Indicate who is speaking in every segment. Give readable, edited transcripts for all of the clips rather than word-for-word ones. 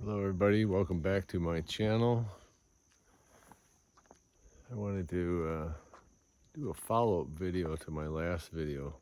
Speaker 1: Hello everybody, welcome back to my channel. I wanted to do a follow-up video to my last video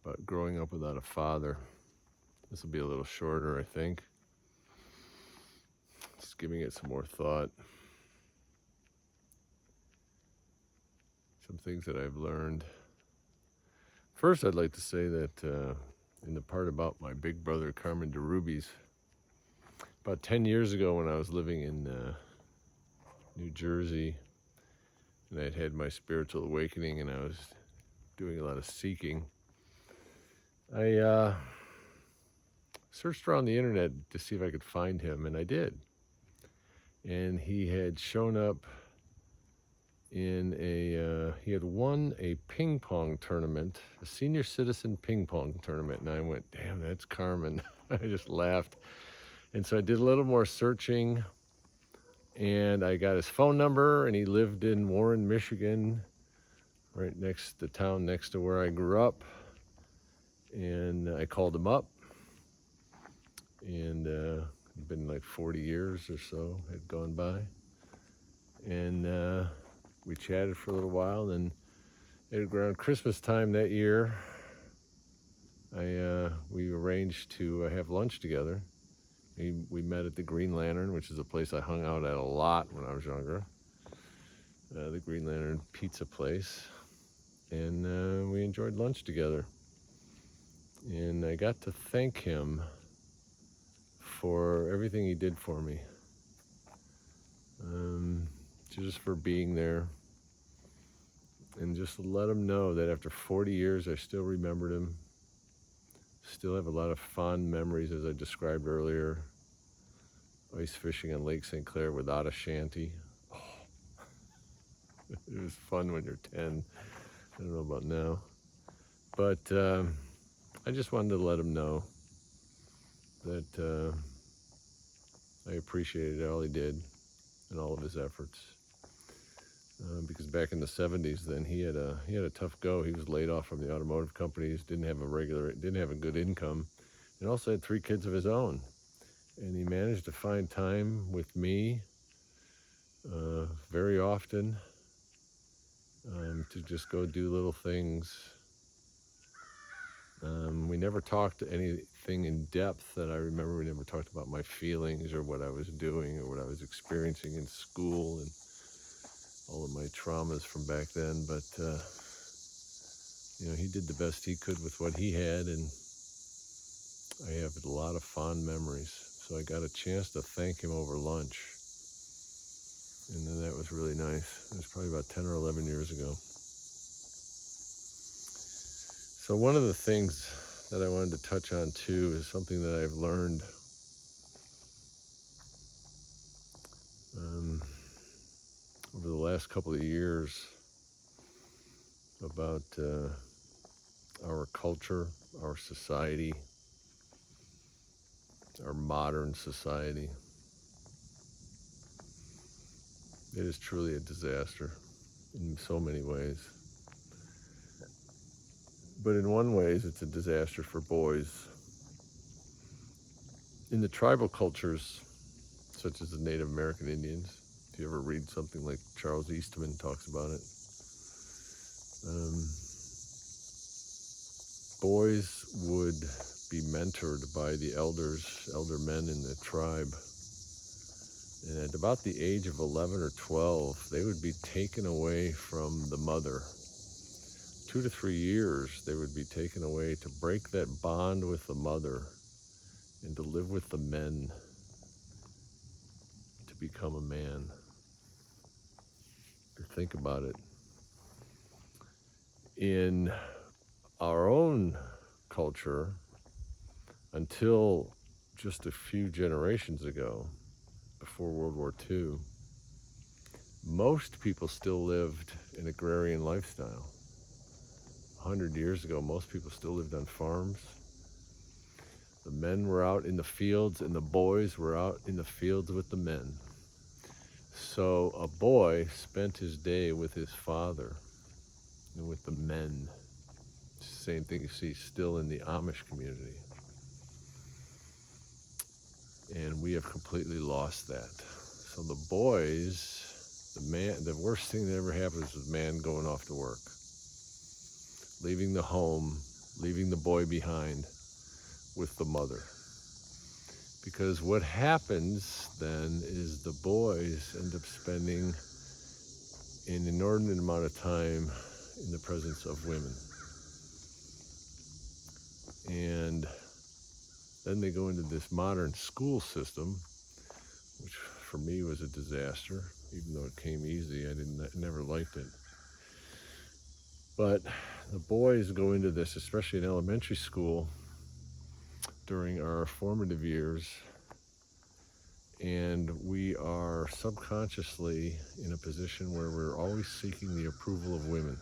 Speaker 1: about growing up without a father. This will be a little shorter, I think. Just giving it some more thought. Some things that I've learned. First, I'd like to say that in the part about my big brother Carmen DeRubies, about 10 years ago when I was living in New Jersey, and I'd had my spiritual awakening and I was doing a lot of seeking, I searched around the internet to see if I could find him, and I did. And he had shown up in he had won a ping pong tournament, a senior citizen ping pong tournament, and I went, damn, that's Carmen. I just laughed. And so I did a little more searching, and I got his phone number, and he lived in Warren, Michigan, right next to town next to where I grew up. And I called him up, and it'd been like 40 years or so had gone by. And we chatted for a little while, and around Christmas time that year, we arranged to have lunch together. We met at the Green Lantern, which is a place I hung out at a lot when I was younger. The Green Lantern pizza place. And we enjoyed lunch together. And I got to thank him for everything he did for me. Just for being there. And just let him know that after 40 years, I still remembered him. Still have a lot of fond memories, as I described earlier. Ice fishing on Lake St. Clair without a shanty. Oh. It was fun when you're 10. I don't know about now. But I just wanted to let him know that I appreciated all he did and all of his efforts. Because back in the 70s, then he had a tough go. He was laid off from the automotive companies, didn't have a good income, and also had 3 kids of his own. And he managed to find time with me very often to just go do little things. We never talked anything in depth that I remember. We never talked about my feelings or what I was doing or what I was experiencing in school and all of my traumas from back then, but he did the best he could with what he had, and I have a lot of fond memories. So I got a chance to thank him over lunch, and then that was really nice. It was probably about 10 or 11 years ago. So one of the things that I wanted to touch on too is something that I've learned over the last couple of years about our culture, our society, our modern society. It is truly a disaster in so many ways. But in one way, it's a disaster for boys. In the tribal cultures, such as the Native American Indians, if you ever read something like Charles Eastman talks about it, boys would be mentored by the elder men in the tribe. And at about the age of 11 or 12, they would be taken away from the mother. 2 to 3 years, they would be taken away to break that bond with the mother and to live with the men to become a man. Think about it. In our own culture, until just a few generations ago, before World War II, most people still lived an agrarian lifestyle. 100 years ago, most people still lived on farms. The men were out in the fields, and the boys were out in the fields with the men. So a boy spent his day with his father and with the men. Same thing you see still in the Amish community. And And we have completely lost that. So the boys, the worst thing that ever happens is a man going off to work, leaving the home, leaving the boy behind with the mother. Because what happens then is the boys end up spending an inordinate amount of time in the presence of women. And then they go into this modern school system, which for me was a disaster. Even though it came easy, I never liked it. But the boys go into this, especially in elementary school, during our formative years, and we are subconsciously in a position where we're always seeking the approval of women.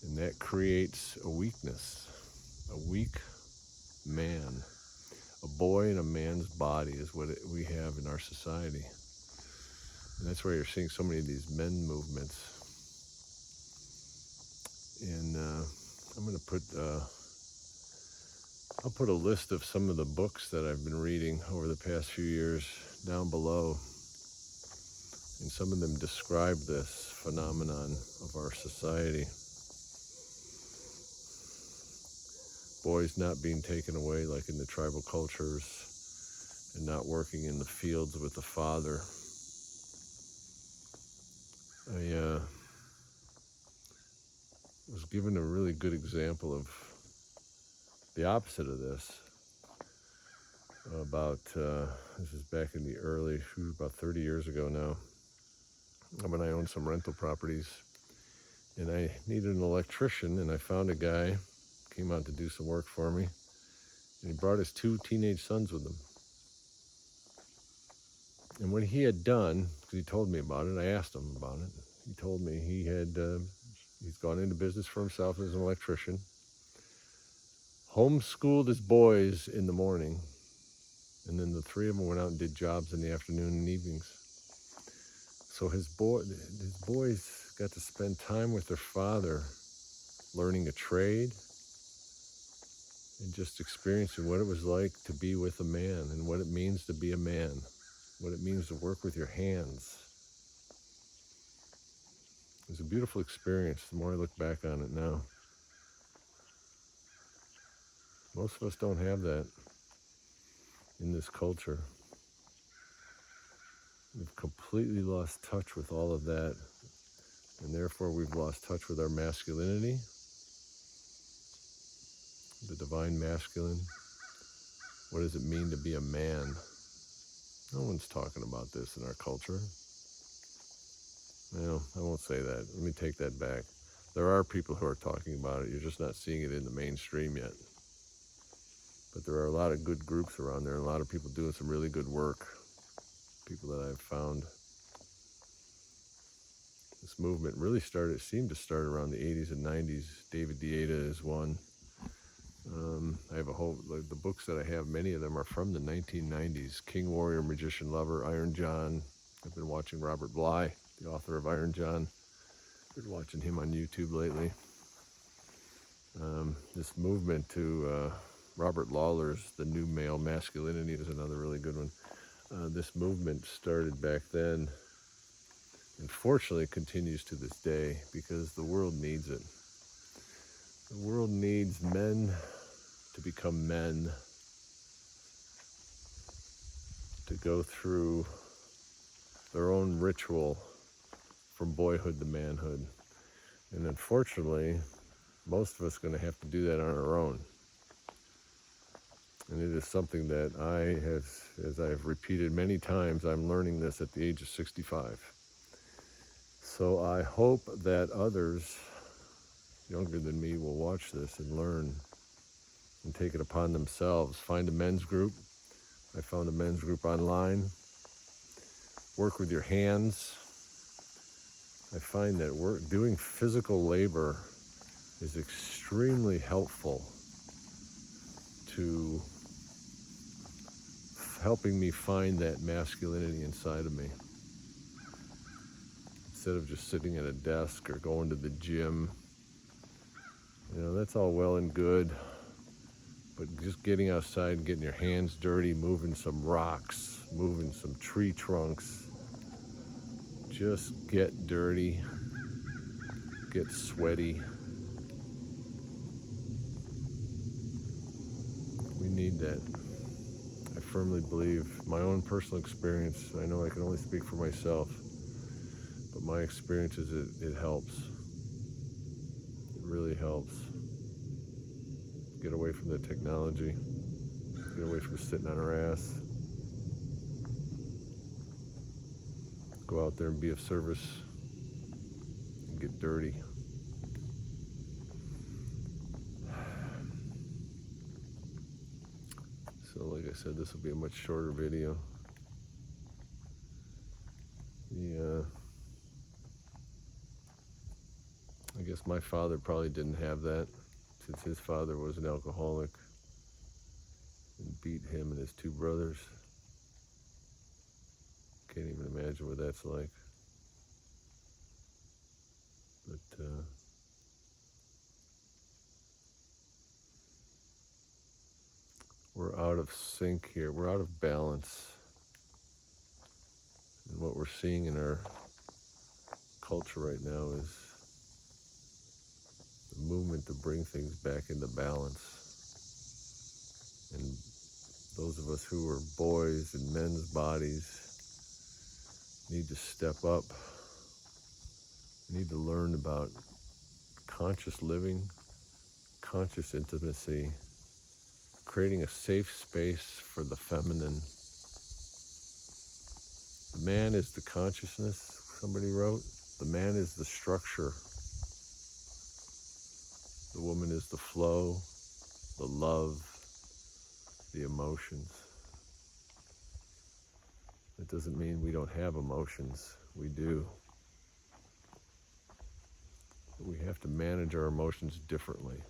Speaker 1: And that creates a weakness, a weak man. A boy in a man's body is what we have in our society. And that's why you're seeing so many of these men movements. And I'm going to I'll put a list of some of the books that I've been reading over the past few years down below. And some of them describe this phenomenon of our society. Boys not being taken away like in the tribal cultures and not working in the fields with the father. I was given a really good example of the opposite of this about, this is back in the about 30 years ago now, when I owned some rental properties, and I needed an electrician, and I found a guy, came out to do some work for me, and he brought his 2 teenage sons with him. And what he had done, because he told me about it, I asked him about it, he told me he's gone into business for himself as an electrician, homeschooled his boys in the morning, and then the 3 of them went out and did jobs in the afternoon and evenings. So his boys got to spend time with their father, learning a trade, and just experiencing what it was like to be with a man, and what it means to be a man, what it means to work with your hands. It was a beautiful experience, the more I look back on it now. Most of us don't have that in this culture. We've completely lost touch with all of that, and therefore we've lost touch with our masculinity, the divine masculine. What does it mean to be a man? No one's talking about this in our culture. Well, I won't say that. Let me take that back. There are people who are talking about it. You're just not seeing it in the mainstream yet. But there are a lot of good groups around there, and a lot of people doing some really good work. People that I've found. This movement really seemed to start around the 80s and 90s. David Dieta is one. I have the books that I have, many of them are from the 1990s. King, Warrior, Magician, Lover, Iron John. I've been watching Robert Bly, the author of Iron John. Been watching him on YouTube lately. This movement to Robert Lawler's The New Male Masculinity is another really good one. This movement started back then, and fortunately continues to this day, because the world needs it. The world needs men to become men, to go through their own ritual from boyhood to manhood. And unfortunately, most of us are going to have to do that on our own. And it is something that as I've repeated many times, I'm learning this at the age of 65. So I hope that others younger than me will watch this and learn and take it upon themselves. Find a men's group. I found a men's group online. Work with your hands. I find that doing physical labor is extremely helpful to helping me find that masculinity inside of me. Instead of just sitting at a desk or going to the gym, that's all well and good, But just getting outside and getting your hands dirty, moving some rocks, moving some tree trunks, just get dirty, get sweaty. We need that. I firmly believe, my own personal experience, I know I can only speak for myself, but my experience is it helps. It really helps. Get away from the technology, get away from sitting on our ass, go out there and be of service, and get dirty. So like I said, this will be a much shorter video. I guess my father probably didn't have that, since his father was an alcoholic and beat him and his two brothers. Can't even imagine what that's like. But we're out of sync here. We're out of balance. And what we're seeing in our culture right now is the movement to bring things back into balance. And those of us who are boys in men's bodies need to step up. We need to learn about conscious living, conscious intimacy, creating a safe space for the feminine. The man is the consciousness, somebody wrote. The man is the structure. The woman is the flow, the love, the emotions. That doesn't mean we don't have emotions. We do. But we have to manage our emotions differently.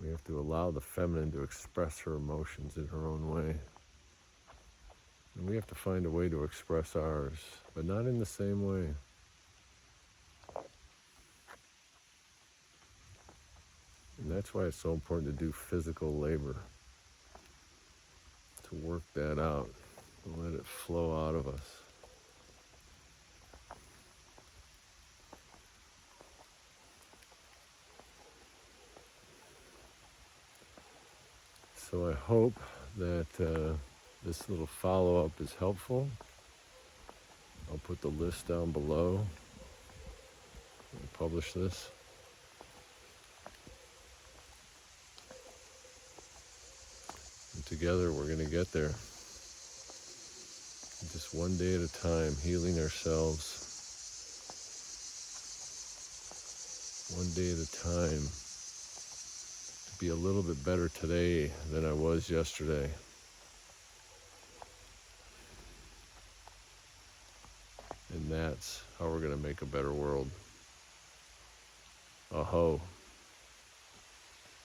Speaker 1: We have to allow the feminine to express her emotions in her own way. And we have to find a way to express ours, but not in the same way. And that's why it's so important to do physical labor, to work that out, to let it flow out of us. So I hope that this little follow-up is helpful. I'll put the list down below. I'll publish this. And together we're going to get there. Just one day at a time, healing ourselves. One day at a time. To be a little bit better today than I was yesterday. And that's how we're going to make a better world. Aho.